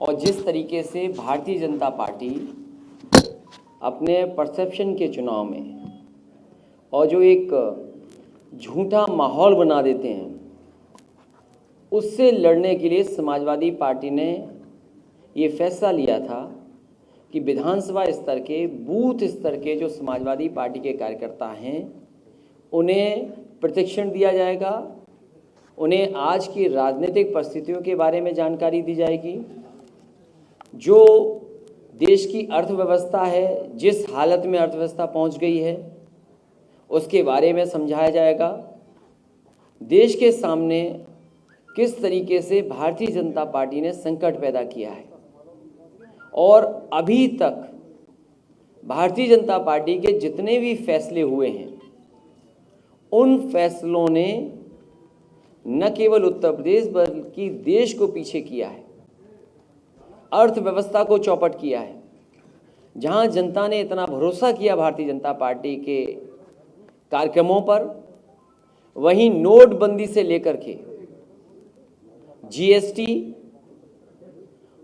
और जिस तरीके से भारतीय जनता पार्टी अपने परसेप्शन के चुनाव में और जो एक झूठा माहौल बना देते हैं, उससे लड़ने के लिए समाजवादी पार्टी ने ये फैसला लिया था कि विधानसभा स्तर के, बूथ स्तर के जो समाजवादी पार्टी के कार्यकर्ता हैं, उन्हें प्रशिक्षण दिया जाएगा, उन्हें आज की राजनीतिक परिस्थितियों के बारे में जानकारी दी जाएगी, जो देश की अर्थव्यवस्था है, जिस हालत में अर्थव्यवस्था पहुंच गई है, उसके बारे में समझाया जाएगा। देश के सामने किस तरीके से भारतीय जनता पार्टी ने संकट पैदा किया है और अभी तक भारतीय जनता पार्टी के जितने भी फैसले हुए हैं, उन फैसलों ने न केवल उत्तर प्रदेश बल्कि देश को पीछे किया है, अर्थव्यवस्था को चौपट किया है। जहां जनता ने इतना भरोसा किया भारतीय जनता पार्टी के कार्यक्रमों पर, वहीं नोटबंदी से लेकर के जीएसटी,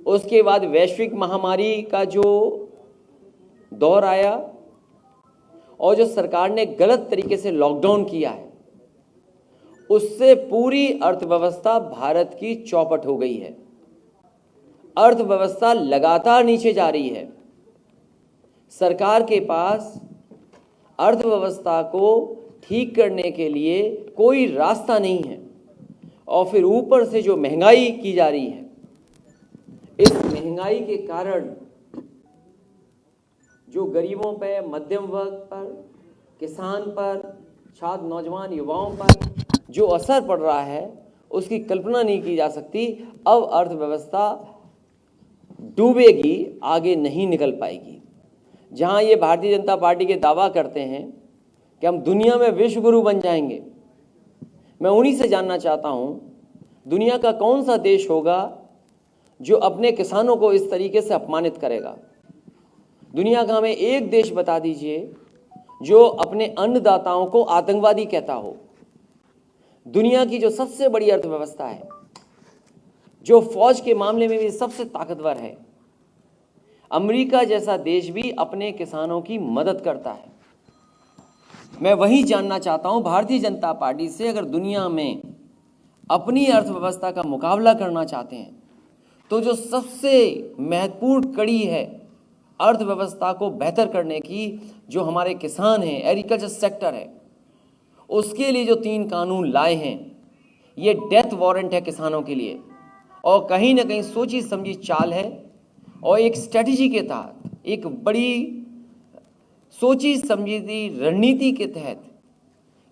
उसके बाद वैश्विक महामारी का जो दौर आया और जो सरकार ने गलत तरीके से लॉकडाउन किया है, उससे पूरी अर्थव्यवस्था भारत की चौपट हो गई है। अर्थव्यवस्था लगातार नीचे जा रही है। सरकार के पास अर्थव्यवस्था को ठीक करने के लिए कोई रास्ता नहीं है और फिर ऊपर से जो महंगाई की जा रही है, इस महंगाई के कारण जो गरीबों पर, मध्यम वर्ग पर, किसान पर, छात्र, नौजवान, युवाओं पर जो असर पड़ रहा है, उसकी कल्पना नहीं की जा सकती। अब अर्थव्यवस्था डूबेगी, आगे नहीं निकल पाएगी। जहां ये भारतीय जनता पार्टी के दावा करते हैं कि हम दुनिया में विश्व गुरु बन जाएंगे, मैं उन्हीं से जानना चाहता हूं, दुनिया का कौन सा देश होगा जो अपने किसानों को इस तरीके से अपमानित करेगा? दुनिया का हमें एक देश बता दीजिए जो अपने अन्नदाताओं को आतंकवादी कहता हो। दुनिया की जो सबसे बड़ी अर्थव्यवस्था है, जो फौज के मामले में भी सबसे ताकतवर है, अमेरिका जैसा देश भी अपने किसानों की मदद करता है। मैं वही जानना चाहता हूं भारतीय जनता पार्टी से, अगर दुनिया में अपनी अर्थव्यवस्था का मुकाबला करना चाहते हैं तो जो सबसे महत्वपूर्ण कड़ी है अर्थव्यवस्था को बेहतर करने की, जो हमारे किसान हैं, एग्रीकल्चर सेक्टर है, उसके लिए जो 3 कानून लाए हैं, ये डेथ वारंट है किसानों के लिए और कहीं ना कहीं सोची समझी चाल है और एक स्ट्रेटजी के तहत, एक बड़ी सोची समझी रणनीति के तहत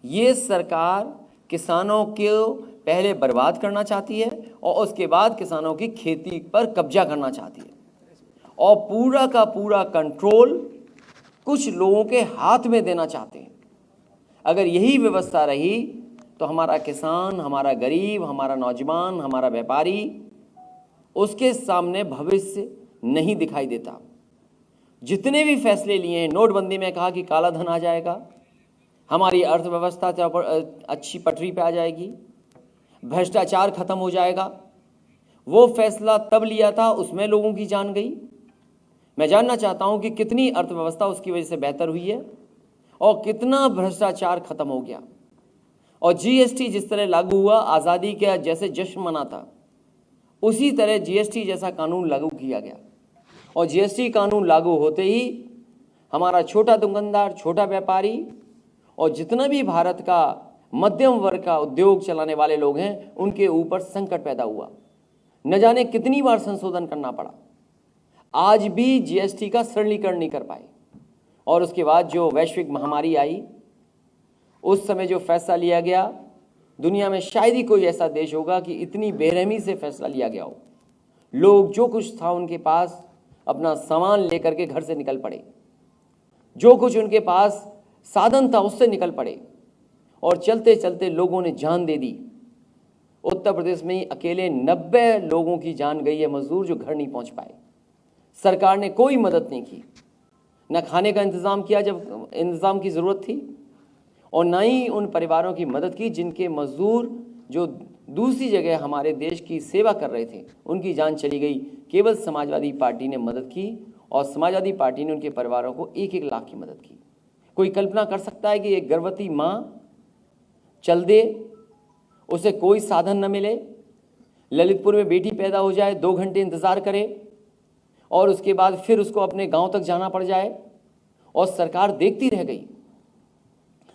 ये सरकार किसानों को पहले बर्बाद करना चाहती है और उसके बाद किसानों की खेती पर कब्जा करना चाहती है और पूरा का पूरा कंट्रोल कुछ लोगों के हाथ में देना चाहते हैं। अगर यही व्यवस्था रही तो हमारा किसान, हमारा गरीब, हमारा नौजवान, हमारा व्यापारी, उसके सामने भविष्य नहीं दिखाई देता। जितने भी फैसले लिए हैं, नोटबंदी में कहा कि काला धन आ जाएगा, हमारी अर्थव्यवस्था अच्छी पटरी पे आ जाएगी, भ्रष्टाचार खत्म हो जाएगा, वो फैसला तब लिया था, उसमें लोगों की जान गई। मैं जानना चाहता हूं कि कितनी अर्थव्यवस्था उसकी वजह से बेहतर हुई है और कितना भ्रष्टाचार खत्म हो गया। और जीएसटी जिस तरह लागू हुआ, आज़ादी का जैसे जश्न मना था, उसी तरह जीएसटी जैसा कानून लागू किया गया और जीएसटी कानून लागू होते ही हमारा छोटा दुकानदार, छोटा व्यापारी और जितना भी भारत का मध्यम वर्ग का उद्योग चलाने वाले लोग हैं, उनके ऊपर संकट पैदा हुआ। न जाने कितनी बार संशोधन करना पड़ा, आज भी जीएसटी का सरलीकरण नहीं कर पाए। और उसके बाद जो वैश्विक महामारी आई, उस समय जो फैसला लिया गया, दुनिया में शायद ही कोई ऐसा देश होगा कि इतनी बेरहमी से फैसला लिया गया हो। लोग जो कुछ था उनके पास, अपना सामान लेकर के घर से निकल पड़े, जो कुछ उनके पास साधन था उससे निकल पड़े और चलते चलते लोगों ने जान दे दी। उत्तर प्रदेश में ही अकेले 90 लोगों की जान गई है, मजदूर जो घर नहीं पहुंच पाए। सरकार ने कोई मदद नहीं की, न खाने का इंतजाम किया जब इंतजाम की ज़रूरत थी, और न ही उन परिवारों की मदद की जिनके मजदूर जो दूसरी जगह हमारे देश की सेवा कर रहे थे, उनकी जान चली गई केवल समाजवादी पार्टी ने मदद की और समाजवादी पार्टी ने उनके परिवारों को 1-1 लाख की मदद की। कोई कल्पना कर सकता है कि एक गर्भवती माँ चल दे, उसे कोई साधन न मिले, ललितपुर में बेटी पैदा हो जाए, 2 घंटे इंतज़ार करे और उसके बाद फिर उसको अपने गांव तक जाना पड़ जाए और सरकार देखती रह गई।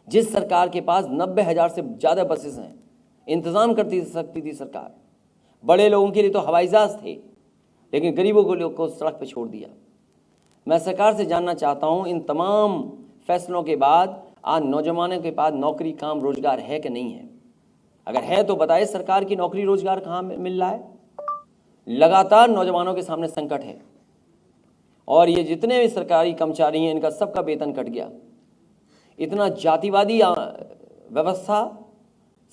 जिस सरकार के पास 90,000 से ज़्यादा बसेस हैं, इंतज़ाम करती सकती थी सरकार। बड़े लोगों के लिए तो हवाई जहाज़ थे, लेकिन गरीबों को लोग को सड़क पर छोड़ दिया। मैं सरकार से जानना चाहता हूँ, इन तमाम फैसलों के बाद आज नौजवानों के पास नौकरी, काम, रोजगार है कि नहीं है? अगर है तो बताए, सरकार की नौकरी रोजगार कहाँ मिल रहा है? लगातार नौजवानों के सामने संकट है और ये जितने भी सरकारी कर्मचारी हैं, इनका सबका वेतन कट गया। इतना जातिवादी व्यवस्था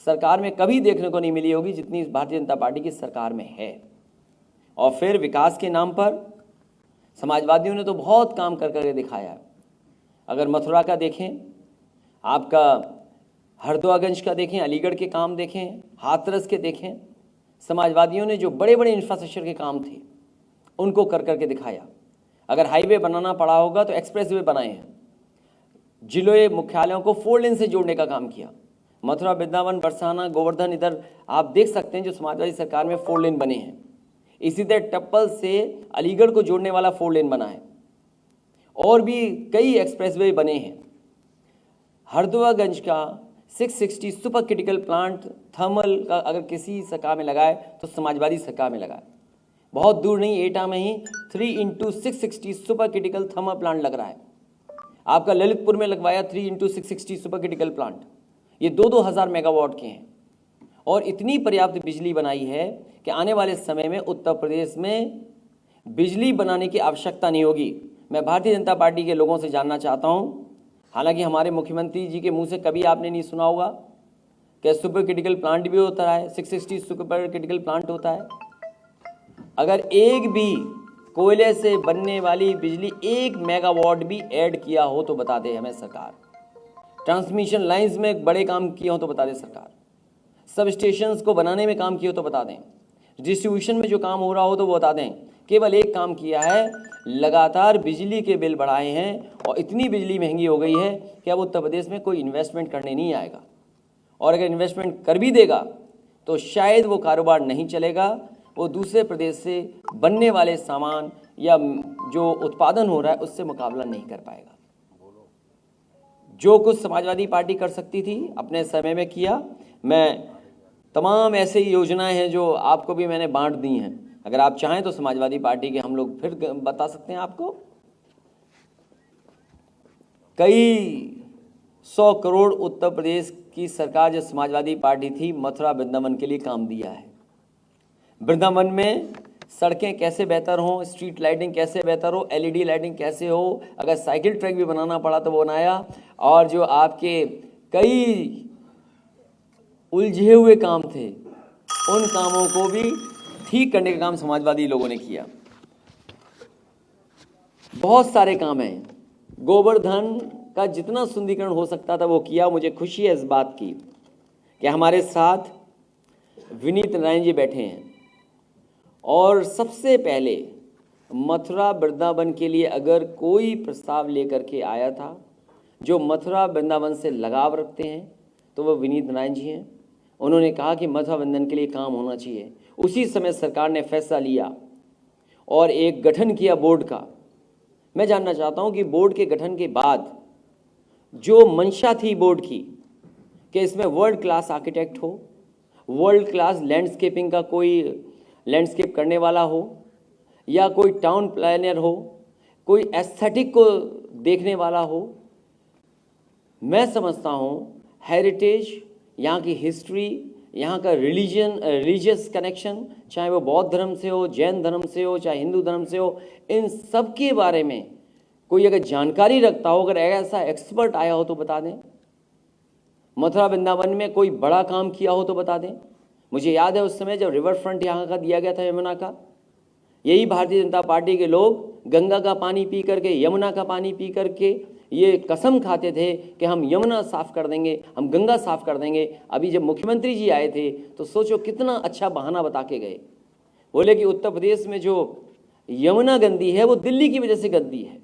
सरकार में कभी देखने को नहीं मिली होगी जितनी भारतीय जनता पार्टी की सरकार में है। और फिर विकास के नाम पर समाजवादियों ने तो बहुत काम कर करके दिखाया है। अगर मथुरा का देखें, आपका हरदोआगंज का देखें, अलीगढ़ के काम देखें, हाथरस के देखें, समाजवादियों ने जो बड़े बड़े इंफ्रास्ट्रक्चर के काम थे उनको कर करके दिखाया। अगर हाईवे बनाना पड़ा होगा तो एक्सप्रेसवे बनाए हैं। जिले मुख्यालयों को 4 लेन से जोड़ने का काम किया। मथुरा, वृंदावन, बरसाना, गोवर्धन, इधर आप देख सकते हैं जो समाजवादी सरकार में 4 लेन बने हैं। इसी तरह टप्पल से अलीगढ़ को जोड़ने वाला 4 लेन बना है और भी कई एक्सप्रेसवे बने हैं। हरदोआगंज का 660 सुपर क्रिटिकल प्लांट थर्मल का अगर किसी सरकार में लगाए तो समाजवादी सरकार में लगाए। बहुत दूर नहीं, एटा में ही 3x660 super critical thermal plant लग रहा है। आपका ललितपुर में लगवाया 3x660 सुपर क्रिटिकल प्लांट। ये 2-2 हज़ार मेगावाट के हैं और इतनी पर्याप्त बिजली बनाई है कि आने वाले समय में उत्तर प्रदेश में बिजली बनाने की आवश्यकता नहीं होगी। मैं भारतीय जनता पार्टी के लोगों से जानना चाहता हूँ, हालांकि हमारे मुख्यमंत्री जी के मुंह से कभी आपने नहीं सुना होगा कि सुपर क्रिटिकल प्लांट भी होता है, 660 सुपर क्रिटिकल प्लांट होता है। अगर एक भी कोयले से बनने वाली बिजली 1 मेगावाट भी ऐड किया हो तो बता दे हमें सरकार। ट्रांसमिशन लाइंस में बड़े काम किए हो तो बता दे सरकार। सब स्टेशंस को बनाने में काम किया हो तो बता दें। डिस्ट्रीब्यूशन में जो काम हो रहा हो तो वो बता दें। केवल एक काम किया है, लगातार बिजली के बिल बढ़ाए हैं और इतनी बिजली महंगी हो गई है कि अब उत्तर प्रदेश में कोई इन्वेस्टमेंट करने नहीं आएगा और अगर इन्वेस्टमेंट कर भी देगा तो शायद वो कारोबार नहीं चलेगा। वो दूसरे प्रदेश से बनने वाले सामान या जो उत्पादन हो रहा है उससे मुकाबला नहीं कर पाएगा। जो कुछ समाजवादी पार्टी कर सकती थी अपने समय में किया। मैं तमाम ऐसे योजनाएं हैं जो आपको भी मैंने बांट दी हैं। अगर आप चाहें तो समाजवादी पार्टी के हम लोग फिर बता सकते हैं आपको। कई 100 करोड़ उत्तर प्रदेश की सरकार जो समाजवादी पार्टी थी, मथुरा वृंदावन के लिए काम दिया है। वृंदावन में सड़कें कैसे बेहतर हों, स्ट्रीट लाइटिंग कैसे बेहतर हो, LED लाइटिंग कैसे हो, अगर साइकिल ट्रैक भी बनाना पड़ा तो वो बनाया। और जो आपके कई उलझे हुए काम थे उन कामों को भी ठीक करने का काम समाजवादी लोगों ने किया। बहुत सारे काम हैं। गोवर्धन का जितना सुंदरीकरण हो सकता था वो किया। मुझे खुशी है इस बात की कि हमारे साथ विनीत नारायण जी बैठे हैं और सबसे पहले मथुरा वृंदावन के लिए अगर कोई प्रस्ताव लेकर के आया था जो मथुरा वृंदावन से लगाव रखते हैं तो वो विनीत नारायण जी हैं। उन्होंने कहा कि मथुरा वृंदावन के लिए काम होना चाहिए। उसी समय सरकार ने फैसला लिया और एक गठन किया बोर्ड का। मैं जानना चाहता हूं कि बोर्ड के गठन के बाद जो मंशा थी बोर्ड की कि इसमें वर्ल्ड क्लास आर्किटेक्ट हो, वर्ल्ड क्लास लैंडस्केपिंग का कोई लैंडस्केप करने वाला हो या कोई टाउन प्लानर हो, कोई एस्थेटिक को देखने वाला हो। मैं समझता हूँ हेरिटेज, यहाँ की हिस्ट्री, यहाँ का रिलीजियस कनेक्शन, चाहे वो बौद्ध धर्म से हो, जैन धर्म से हो, चाहे हिंदू धर्म से हो, इन सब के बारे में कोई अगर जानकारी रखता हो, अगर ऐसा एक्सपर्ट आया हो तो बता दें। मथुरा वृंदावन में कोई बड़ा काम किया हो तो बता दें। मुझे याद है उस समय जब रिवर फ्रंट यहाँ का दिया गया था यमुना का, यही भारतीय जनता पार्टी के लोग गंगा का पानी पी करके, यमुना का पानी पी करके ये कसम खाते थे कि हम यमुना साफ कर देंगे, हम गंगा साफ कर देंगे। अभी जब मुख्यमंत्री जी आए थे तो सोचो कितना अच्छा बहाना बता के गए। बोले कि उत्तर प्रदेश में जो यमुना गंदी है वो दिल्ली की वजह से गंदी है।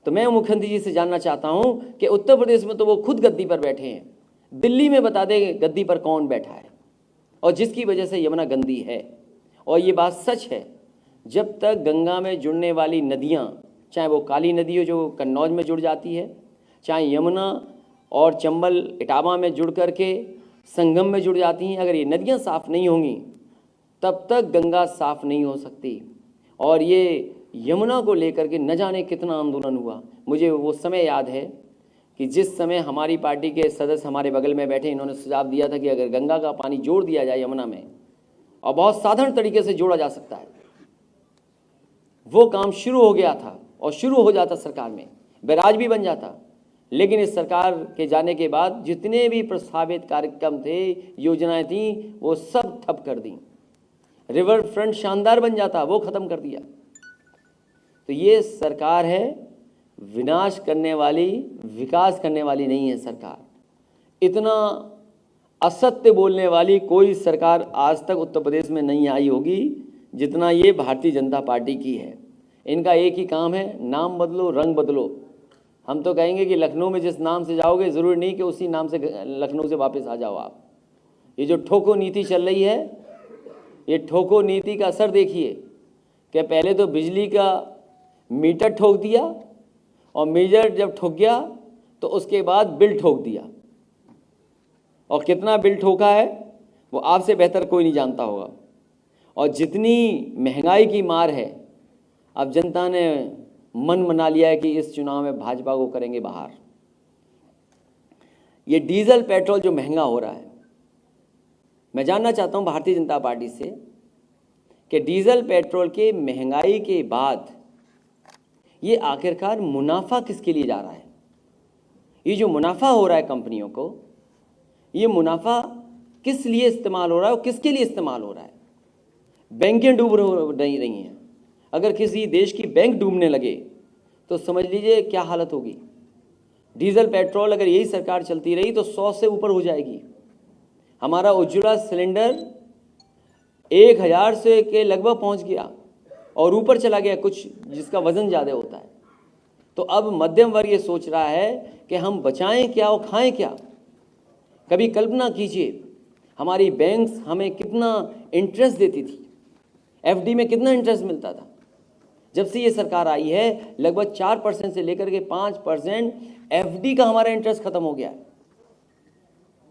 तो मैं मुख्यमंत्री जी से जानना चाहता हूं कि उत्तर प्रदेश में तो वो खुद गद्दी पर बैठे हैं, दिल्ली में बता दे गद्दी पर कौन बैठा है और जिसकी वजह से यमुना गंदी है। और ये बात सच है, जब तक गंगा में जुड़ने वाली नदियां, चाहे वो काली नदी हो जो कन्नौज में जुड़ जाती है, चाहे यमुना और चंबल इटावा में जुड़ करके संगम में जुड़ जाती हैं, अगर ये नदियां साफ नहीं होंगी तब तक गंगा साफ नहीं हो सकती। और ये यमुना को लेकर के न जाने कितना आंदोलन हुआ। मुझे वो समय याद है कि जिस समय हमारी पार्टी के सदस्य हमारे बगल में बैठे, इन्होंने सुझाव दिया था कि अगर गंगा का पानी जोड़ दिया जाए यमुना में, और बहुत साधारण तरीके से जोड़ा जा सकता है, वो काम शुरू हो गया था और शुरू हो जाता सरकार में, बैराज भी बन जाता। लेकिन इस सरकार के जाने के बाद जितने भी प्रस्तावित कार्यक्रम थे, योजनाएं थी, वो सब ठप कर दी। रिवर फ्रंट शानदार बन जाता, वो खत्म कर दिया। तो ये सरकार है विनाश करने वाली, विकास करने वाली नहीं है सरकार। इतना असत्य बोलने वाली कोई सरकार आज तक उत्तर प्रदेश में नहीं आई होगी जितना ये भारतीय जनता पार्टी की है। इनका एक ही काम है, नाम बदलो, रंग बदलो। हम तो कहेंगे कि लखनऊ में जिस नाम से जाओगे ज़रूरी नहीं कि उसी नाम से लखनऊ से वापस आ जाओ आप। ये जो ठोको नीति चल रही है, ये ठोको नीति का असर देखिए कि पहले तो बिजली का मीटर ठोक दिया और मीटर जब ठोक गया तो उसके बाद बिल ठोक दिया, और कितना बिल ठोका है वो आपसे बेहतर कोई नहीं जानता होगा। और जितनी महंगाई की मार है, अब जनता ने मन बना लिया है कि इस चुनाव में भाजपा को करेंगे बाहर। ये डीजल पेट्रोल जो महंगा हो रहा है, मैं जानना चाहता हूं भारतीय जनता पार्टी से कि डीजल पेट्रोल के महंगाई के बाद ये आखिरकार मुनाफा किसके लिए जा रहा है? ये जो मुनाफा हो रहा है कंपनियों को, ये मुनाफा किस लिए इस्तेमाल हो रहा है और किसके लिए इस्तेमाल हो रहा है? बैंकें डूब रही हैं। अगर किसी देश की बैंक डूबने लगे तो समझ लीजिए क्या हालत होगी। डीजल पेट्रोल अगर यही सरकार चलती रही तो 100 से ऊपर हो जाएगी। हमारा उज्ज्वला सिलेंडर 1000 से के लगभग पहुंच गया और ऊपर चला गया, कुछ जिसका वजन ज़्यादा होता है। तो अब मध्यम वर्ग ये सोच रहा है कि हम बचाएं क्या और खाएं क्या। कभी कल्पना कीजिए, हमारी बैंक्स हमें कितना इंटरेस्ट देती थी, एफडी में कितना इंटरेस्ट मिलता था। जब से ये सरकार आई है लगभग 4% से लेकर के 5% एफडी का हमारा इंटरेस्ट खत्म हो गया है।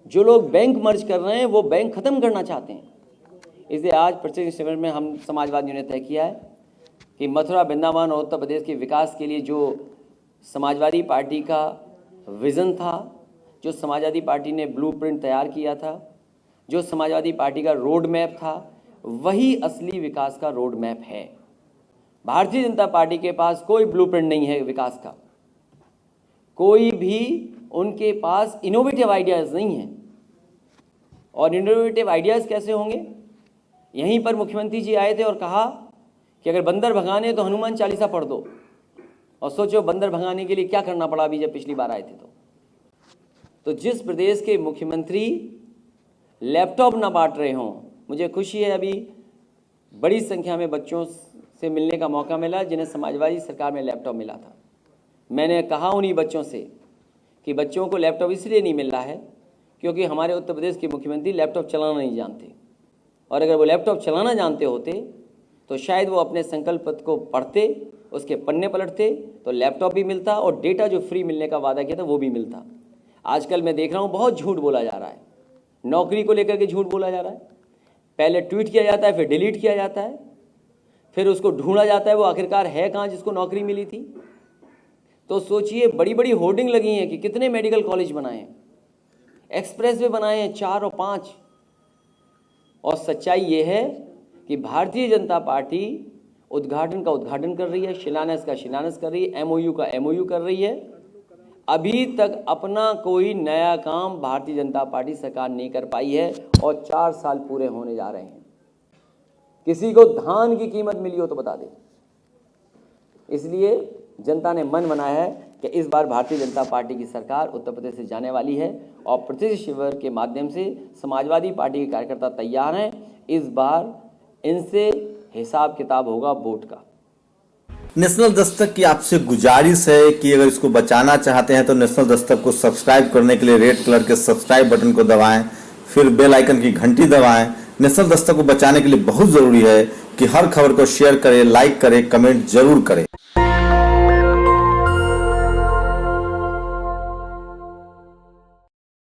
जो लोग बैंक मर्ज कर रहे हैं वो बैंक खत्म करना चाहते हैं। इसलिए आज प्रत्येक शिविर में हम समाजवादियों ने तय किया है कि मथुरा, वृंदावन और उत्तर प्रदेश के विकास के लिए जो समाजवादी पार्टी का विज़न था, जो समाजवादी पार्टी ने ब्लूप्रिंट तैयार किया था, जो समाजवादी पार्टी का रोड मैप था, वही असली विकास का रोड मैप है। भारतीय जनता पार्टी के पास कोई ब्लूप्रिंट नहीं है विकास का, कोई भी उनके पास इनोवेटिव आइडियाज़ नहीं हैं। और इनोवेटिव आइडियाज़ कैसे होंगे? यहीं पर मुख्यमंत्री जी आए थे और कहा कि अगर बंदर भगाने तो हनुमान चालीसा पढ़ दो। और सोचो बंदर भगाने के लिए क्या करना पड़ा अभी जब पिछली बार आए थे तो जिस प्रदेश के मुख्यमंत्री लैपटॉप ना बांट रहे हों, मुझे खुशी है अभी बड़ी संख्या में बच्चों से मिलने का मौका मिला जिन्हें समाजवादी सरकार में लैपटॉप मिला था। मैंने कहा उन्हीं बच्चों से कि बच्चों को लैपटॉप इसलिए नहीं मिल रहा है क्योंकि हमारे उत्तर प्रदेश के मुख्यमंत्री लैपटॉप चलाना नहीं जानते, और अगर वो लैपटॉप चलाना जानते होते तो शायद वो अपने संकल्प पत्र को पढ़ते, उसके पन्ने पलटते तो लैपटॉप भी मिलता और डेटा जो फ्री मिलने का वादा किया था वो भी मिलता। आजकल मैं देख रहा हूँ बहुत झूठ बोला जा रहा है, नौकरी को लेकर के झूठ बोला जा रहा है। पहले ट्वीट किया जाता है, फिर डिलीट किया जाता है, फिर उसको ढूंढा जाता है वो आखिरकार है कहाँ जिसको नौकरी मिली थी। तो सोचिए बड़ी बड़ी होर्डिंग लगी हैं कि कितने मेडिकल कॉलेज बनाए हैं, एक्सप्रेस वे बनाए हैं 4 और 5। और सच्चाई ये है कि भारतीय जनता पार्टी उद्घाटन का उद्घाटन कर रही है, शिलान्यास का शिलान्यास कर रही है, एमओयू का एमओयू कर रही है। अभी तक अपना कोई नया काम भारतीय जनता पार्टी सरकार नहीं कर पाई है और 4 साल पूरे होने जा रहे हैं। किसी को धान की कीमत मिली हो तो बता दे। इसलिए जनता ने मन बनाया है कि इस बार भारतीय जनता पार्टी की सरकार उत्तर प्रदेश से जाने वाली है और प्रत्येक शिविर के माध्यम से समाजवादी पार्टी के कार्यकर्ता तैयार हैं इस बार इनसे हिसाब किताब होगा वोट का। नेशनल दस्तक की आपसे गुजारिश है कि अगर इसको बचाना चाहते हैं तो नेशनल दस्तक को सब्सक्राइब करने के लिए रेड कलर के सब्सक्राइब बटन को दबाएं, फिर बेल आइकन की घंटी दबाएं। नेशनल दस्तक को बचाने के लिए बहुत जरूरी है कि हर खबर को शेयर करें, लाइक करें, कमेंट जरूर करें।